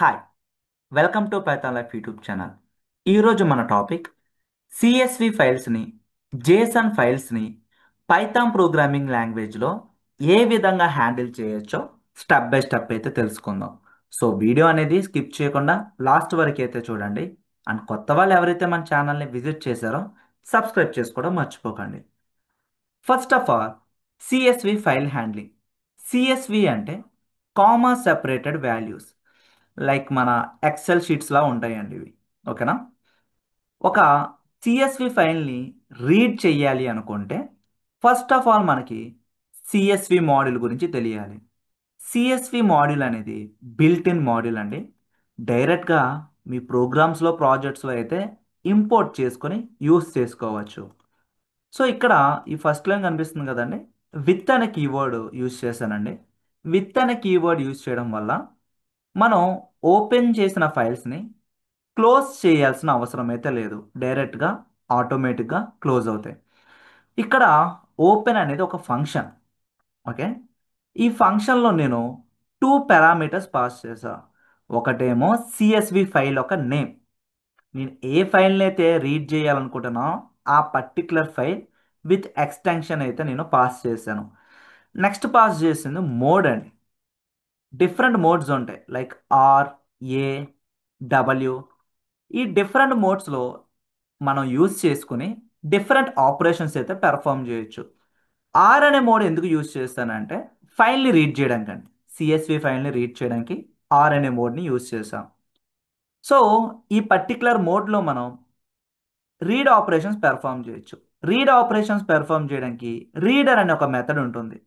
Hi, welcome to Python life YouTube channel. ఈరోజు మన topic CSV ఫైల్స్ని, జేసన్ ఫైల్స్ని పైథాన్ ప్రోగ్రామింగ్ లాంగ్వేజ్లో ఏ విధంగా హ్యాండిల్ చేయొచ్చో స్టెప్ బై స్టెప్ అయితే తెలుసుకుందాం. సో వీడియో అనేది స్కిప్ చేయకుండా లాస్ట్ వరకు అయితే చూడండి. అండ్ కొత్త వాళ్ళు ఎవరైతే మన ఛానల్ని విజిట్ చేశారో సబ్స్క్రైబ్ చేసుకోవడం మర్చిపోకండి. First of all, CSV file handling. CSV అంటే కామా సెపరేటెడ్ వాల్యూస్. లైక్ మన ఎక్సెల్ షీట్స్లా ఉంటాయండి ఇవి. ఓకేనా? ఒక సిఎస్వి ఫైల్ని రీడ్ చెయ్యాలి అనుకుంటే ఫస్ట్ ఆఫ్ ఆల్ మనకి సిఎస్వి మాడ్యూల్ గురించి తెలియాలి. సిఎస్వి మాడ్యూల్ అనేది బిల్ట్ ఇన్ మాడ్యూల్ అండి. డైరెక్ట్గా మీ ప్రోగ్రామ్స్లో ప్రాజెక్ట్స్లో అయితే ఇంపోర్ట్ చేసుకొని యూస్ చేసుకోవచ్చు. సో ఇక్కడ ఈ ఫస్ట్ లైన్ కనిపిస్తుంది కదండి, విత్ అనే కీవర్డ్ యూజ్ చేశానండి. విత్ అనే కీవర్డ్ యూజ్ చేయడం వల్ల మనం ఓపెన్ చేసిన ఫైల్స్ని క్లోజ్ చేయాల్సిన అవసరం అయితే లేదు. డైరెక్ట్గా ఆటోమేటిక్గా క్లోజ్ అవుతాయి. ఇక్కడ ఓపెన్ అనేది ఒక ఫంక్షన్. ఓకే, ఈ ఫంక్షన్లో నేను టూ పారామీటర్స్ పాస్ చేసా. ఒకటేమో సిఎస్వి ఫైల్ ఒక నేమ్. నేను ఏ ఫైల్ని అయితే రీడ్ చేయాలనుకుంటున్నానో ఆ పర్టికులర్ ఫైల్ విత్ ఎక్స్టెన్షన్ అయితే నేను పాస్ చేశాను. నెక్స్ట్ పాస్ చేసింది మోడ్ అండి. డిఫరెంట్ మోడ్స్ ఉంటాయి, లైక్ ఆర్, ఏ, డబ్ల్యూ. ఈ డిఫరెంట్ మోడ్స్లో మనం యూజ్ చేసుకుని డిఫరెంట్ ఆపరేషన్స్ అయితే పెర్ఫామ్ చేయొచ్చు. ఆర్ అనే మోడ్ ఎందుకు యూజ్ చేస్తానంటే ఫైల్ని రీడ్ చేయడానికి అండి. సిఎస్వి ఫైల్ని రీడ్ చేయడానికి ఆర్ అనే మోడ్ని యూజ్ చేసాం. సో ఈ పర్టికులర్ మోడ్లో మనం రీడ్ ఆపరేషన్స్ పెర్ఫామ్ చేయొచ్చు. రీడ్ ఆపరేషన్స్ పెర్ఫామ్ చేయడానికి రీడర్ అనే ఒక మెథడ్ ఉంటుంది.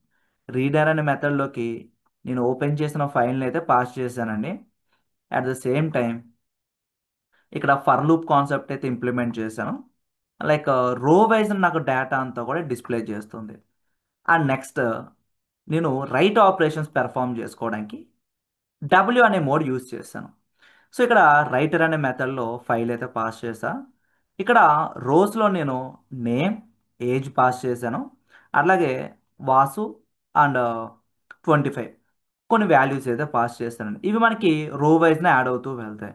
రీడర్ అనే మెథడ్లోకి నేను ఓపెన్ చేసిన ఫైల్ని అయితే పాస్ చేశానండి. అట్ ద సేమ్ టైం ఇక్కడ ఫర్ లూప్ కాన్సెప్ట్ అయితే ఇంప్లిమెంట్ చేశాను. లైక్ రో వైజ్ నాకు డేటా అంతా కూడా డిస్ప్లే చేస్తుంది. అండ్ నెక్స్ట్ నేను రైట్ ఆపరేషన్స్ పెర్ఫామ్ చేసుకోవడానికి డబ్ల్యూ అనే మోడ్ యూజ్ చేశాను. సో ఇక్కడ రైటర్ అనే మెథడ్లో ఫైల్ అయితే పాస్ చేశా. ఇక్కడ రోస్లో నేను నేమ్, ఏజ్ పాస్ చేశాను. అలాగే వాసు అండ్ 25 కొన్ని వాల్యూస్ అయితే పాస్ చేస్తానండి. ఇవి మనకి రో వైజ్నే యాడ్ అవుతూ వెళ్తాయి.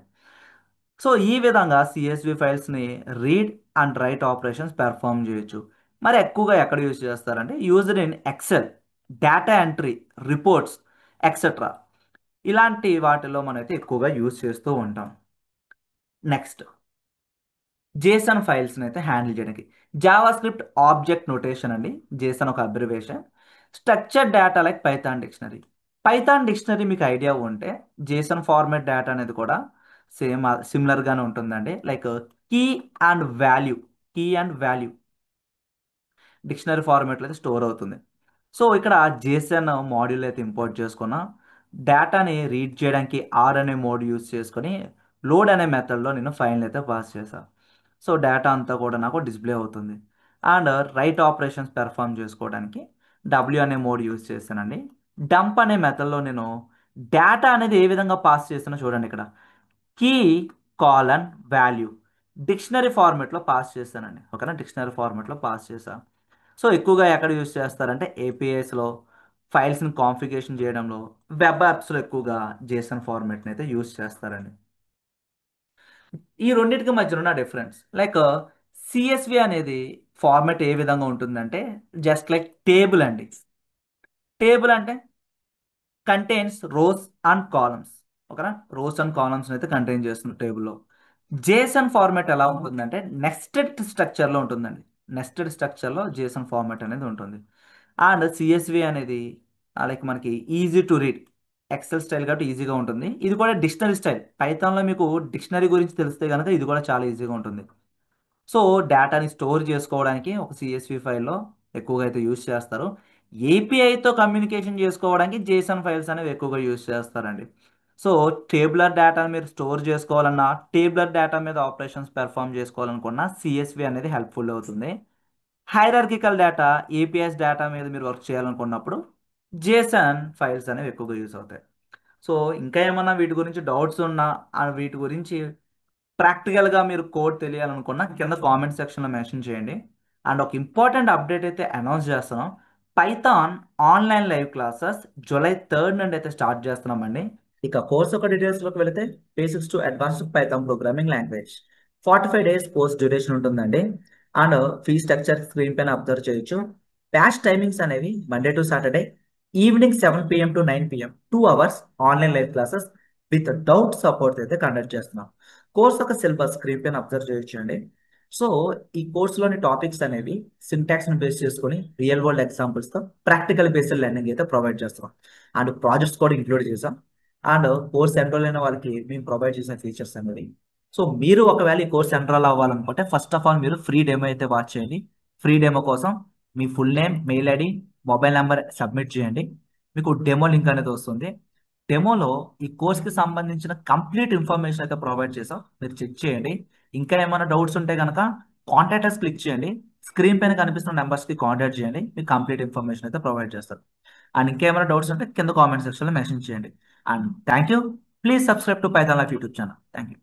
సో ఈ విధంగా సిఎస్వి ఫైల్స్ని read and write operations perform చేయొచ్చు. మరి ఎక్కువగా ఎక్కడ యూజ్ చేస్తారంటే used in Excel, data entry, reports, etcetera. ఇలాంటి వాటిలో మనమైతే ఎక్కువగా యూజ్ చేస్తూ ఉంటాం. నెక్స్ట్, జేసన్ ఫైల్స్ని అయితే హ్యాండిల్ చేయడానికి జావా స్క్రిప్ట్ ఆబ్జెక్ట్ నోటేషన్ అండి. జేసన్ ఒక abbreviation. Structured data like Python dictionary. Python dictionary మీకు ఐడియా ఉంటే జేసన్ ఫార్మాట్ డేటా అనేది కూడా సేమ్ సిమిలర్గానే ఉంటుందండి. Like key and value, key and value dictionary ఫార్మాట్లో అయితే స్టోర్ అవుతుంది. సో ఇక్కడ జేసన్ మాడ్యూల్ అయితే ఇంపోర్ట్ చేసుకున్నా. డేటాని రీడ్ చేయడానికి ఆర్ అనే మోడ్ యూజ్ చేసుకొని లోడ్ అనే మెథడ్లో నేను ఫైల్ని అయితే పాస్ చేశాను. సో డేటా అంతా కూడా నాకు డిస్ప్లే అవుతుంది. అండ్ రైట్ ఆపరేషన్స్ పెర్ఫామ్ చేసుకోవడానికి డబ్ల్యూ అనే మోడ్ యూజ్ చేస్తానండి. డంప్ అనే మెథడ్లో నేను డేటా అనేది ఏ విధంగా పాస్ చేస్తానో చూడండి. ఇక్కడ కీ కాలన్ వాల్యూ డిక్షనరీ ఫార్మాట్లో పాస్ చేస్తానండి. ఓకేనా, డిక్షనరీ ఫార్మాట్లో పాస్ చేశాను. సో ఎక్కువగా ఎక్కడ యూజ్ చేస్తారంటే ఏపీఐస్లో, ఫైల్స్ని కాన్ఫిగరేషన్ చేయడంలో, వెబ్ యాప్స్లో ఎక్కువగా జేసన్ ఫార్మాట్ని అయితే యూజ్ చేస్తారండి. ఈ రెండింటికి మధ్యన ఉన్న డిఫరెన్స్, లైక్ సిఎస్వి అనేది ఫార్మాట్ ఏ విధంగా ఉంటుందంటే జస్ట్ లైక్ టేబుల్ అండి. టేబుల్ అంటే కంటైన్స్ రోస్ అండ్ కాలమ్స్. ఓకేనా, రోస్ అండ్ కాలమ్స్ అయితే కంటైన్ చేస్తుంది టేబుల్లో. జేసన్ ఫార్మాట్ ఎలా ఉంటుందంటే నెస్టెడ్ స్ట్రక్చర్లో ఉంటుందండి. నెస్టెడ్ స్ట్రక్చర్లో జేసన్ ఫార్మాట్ అనేది ఉంటుంది. అండ్ సిఎస్వి అనేది లైక్ మనకి easy to read, Excel style కాబట్టి ఈజీగా ఉంటుంది. ఇది కూడా డిక్షనరీ స్టైల్. పైథాన్లో మీకు డిక్షనరీ గురించి తెలిస్తే కనుక ఇది కూడా చాలా ఈజీగా ఉంటుంది. సో డేటాని స్టోర్ చేసుకోవడానికి ఒక సిఎస్వి ఫైల్లో ఎక్కువగా అయితే యూస్ చేస్తారు. ఏపీఐతో కమ్యూనికేషన్ చేసుకోవడానికి జేసన్ ఫైల్స్ అనేవి ఎక్కువగా యూస్ చేస్తారండి. సో టేబులర్ డేటాను మీరు స్టోర్ చేసుకోవాలన్నా, టేబులర్ డేటా మీద ఆపరేషన్స్ పెర్ఫామ్ చేసుకోవాలనుకున్నా సిఎస్వి అనేది హెల్ప్ఫుల్ అవుతుంది. హైరార్కికల్ డేటా, ఏపీఎస్ డేటా మీద మీరు వర్క్ చేయాలనుకున్నప్పుడు జేసన్ ఫైల్స్ అనేవి ఎక్కువగా యూస్ అవుతాయి. సో ఇంకా ఏమన్నా వీటి గురించి డౌట్స్ ఉన్నా, వీటి గురించి ప్రాక్టికల్గా మీరు కోడ్ తెలియాలనుకున్నా కింద కామెంట్ సెక్షన్లో మెన్షన్ చేయండి. అండ్ ఒక ఇంపార్టెంట్ అప్డేట్ అయితే అనౌన్స్ చేస్తున్నాం. Python online live classes July 3 నుండి అయితే స్టార్ట్ చేస్తున్నామండి. ఇక కోర్స్ యొక్క డీటెయిల్స్లోకి వెళితే basics to advanced Python programming language 45 days course duration ఉంటుందండి. అండ్ ఫీ స్ట్రక్చర్ స్క్రీన్ పైన అబ్జర్వ్ చేయొచ్చు. బ్యాచ్ టైమింగ్స్ అనేవి Monday to Saturday evening 7 PM to 9 PM 2 hours online live classes with doubt support అయితే conduct చేస్తున్నాం. Course యొక్క syllabus screen పైన observe చేయొచ్చు అండి. సో ఈ కోర్సులోని టాపిక్స్ అనేవి సింటాక్స్ ని బేస్ చేసుకొని రియల్ వరల్డ్ ఎగ్జాంపుల్స్ తో ప్రాక్టికల్ బేస్డ్ లెర్నింగ్ అయితే ప్రొవైడ్ చేస్తాం. అండ్ ప్రాజెక్ట్స్ కూడా ఇంక్లూడ్ చేసాం. అండ్ కోర్స్ ఎన్రోల్ అయిన వాళ్ళకి మేము ప్రొవైడ్ చేసిన ఫీచర్స్ అనేది. సో మీరు ఒకవేళ ఈ కోర్స్ ఎన్రోల్ అవ్వాలనుకుంటే ఫస్ట్ ఆఫ్ ఆల్ మీరు ఫ్రీ డెమో అయితే వాచ్ చేయండి. ఫ్రీ డెమో కోసం మీ full name, mail ID, mobile number submit చేయండి. మీకు డెమో లింక్ అనేది వస్తుంది. డెమోలో ఈ కోర్స్కి సంబంధించిన కంప్లీట్ ఇన్ఫర్మేషన్ అయితే ప్రొవైడ్ చేసాం. మీరు చెక్ చేయండి. ఇంకా ఏమైనా డౌట్స్ ఉంటే కనుక కాంటాక్ట్ క్లిక్ చేయండి. స్క్రీన్ పైన కనిపిస్తున్న నెంబర్స్కి కాంటాక్ట్ చేయండి. మీకు కంప్లీట్ ఇన్ఫర్మేషన్ అయితే ప్రొవైడ్ చేస్తారు. అండ్ ఇంకేమైనా డౌట్స్ ఉంటే కింద కామెంట్ సెక్షన్లో మెన్షన్ చేయండి. And thank you. Please subscribe to Python life YouTube channel. Thank you.